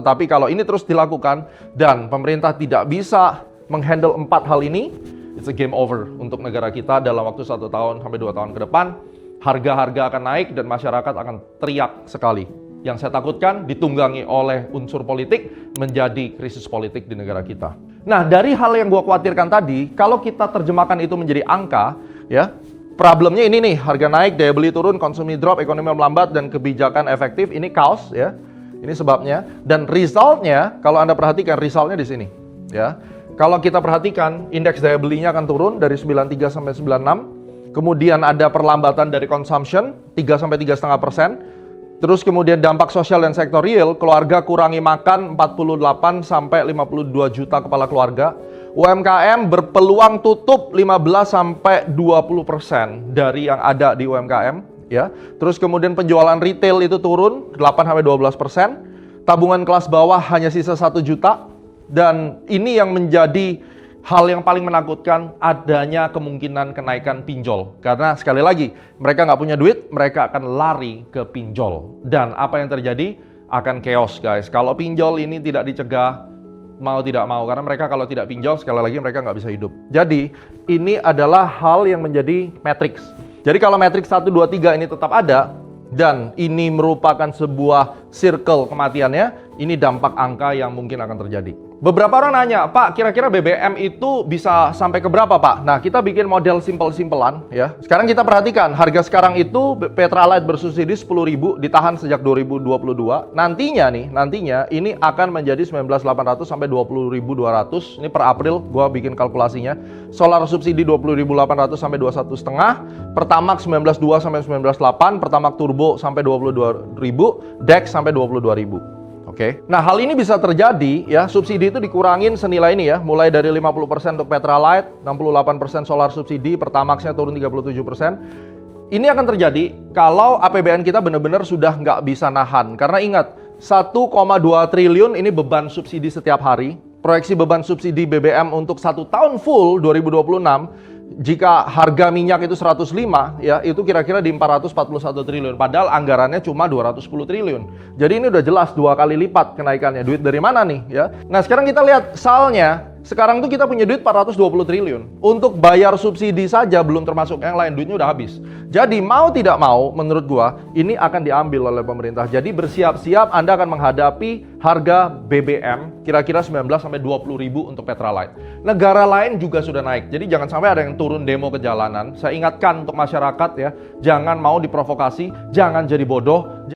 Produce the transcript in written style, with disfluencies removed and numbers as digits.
Tetapi kalau ini terus dilakukan dan pemerintah tidak bisa menghandle 4 hal ini, it's a game over untuk negara kita dalam waktu 1 tahun sampai 2 tahun ke depan. Harga-harga akan naik dan masyarakat akan teriak sekali. Yang saya takutkan ditunggangi oleh unsur politik menjadi krisis politik di negara kita. Nah, dari hal yang gue khawatirkan tadi, kalau kita terjemahkan itu menjadi angka, ya, problemnya ini nih, harga naik, daya beli turun, konsumsi drop, ekonomi melambat, dan kebijakan efektif, ini kaos, ya. Ini sebabnya. Dan resultnya, kalau Anda perhatikan, resultnya di sini. Ya. Kalau kita perhatikan, indeks daya belinya akan turun dari 93 sampai 96. Kemudian ada perlambatan dari consumption, 3 sampai 3,5%. Terus kemudian dampak sosial dan sektor real, keluarga kurangi makan 48 sampai 52 juta kepala keluarga. UMKM berpeluang tutup 15 sampai 20% dari yang ada di UMKM, ya. Terus kemudian penjualan retail itu turun 8 sampai 12%. Tabungan kelas bawah hanya sisa 1 juta dan ini yang menjadi hal yang paling menakutkan, adanya kemungkinan kenaikan pinjol. Karena sekali lagi, mereka nggak punya duit, mereka akan lari ke pinjol. Dan apa yang terjadi? Akan chaos, guys. Kalau pinjol ini tidak dicegah, mau tidak mau. Karena mereka kalau tidak pinjol, sekali lagi mereka nggak bisa hidup. Jadi, ini adalah hal yang menjadi matriks. Jadi kalau matriks 1, 2, 3 ini tetap ada, dan ini merupakan sebuah circle kematiannya, ini dampak angka yang mungkin akan terjadi. Beberapa orang nanya, Pak, kira-kira BBM itu bisa sampai ke berapa, Pak? Nah, kita bikin model simpel-simpelan, ya. Sekarang kita perhatikan, harga sekarang itu Petralite bersubsidi 10.000, ditahan sejak 2022. Nantinya ini akan menjadi 19.800 sampai 20.200. Ini per April, gua bikin kalkulasinya. Solar subsidi 20.800 sampai 21,5. Pertamax 19.2 sampai 19.8. Pertamax Turbo sampai 22.000. Dex sampai 22.000. Oke. Nah, hal ini bisa terjadi, ya, subsidi itu dikurangin senilai ini, ya, mulai dari 50% untuk Petralite, 68% solar subsidi, Pertamaxnya turun 37%. Ini akan terjadi kalau APBN kita benar-benar sudah nggak bisa nahan. Karena ingat, 1,2 triliun ini beban subsidi setiap hari. Proyeksi beban subsidi BBM untuk 1 tahun full 2026, jika harga minyak itu 105, ya, itu kira-kira di 441 triliun. Padahal anggarannya cuma 210 triliun. Jadi ini udah jelas 2 kali lipat kenaikannya. Duit dari mana nih, ya? Nah, sekarang kita lihat salnya. Sekarang tuh kita punya duit 420 triliun. Untuk bayar subsidi saja belum termasuk yang lain, duitnya udah habis. Jadi mau tidak mau, menurut gua, ini akan diambil oleh pemerintah. Jadi bersiap-siap Anda akan menghadapi harga BBM kira-kira 19 sampai 20 ribu untuk Petralite. Negara lain juga sudah naik. Jadi jangan sampai ada yang turun demo ke jalanan. Saya ingatkan untuk masyarakat, ya, jangan mau diprovokasi, jangan jadi bodoh.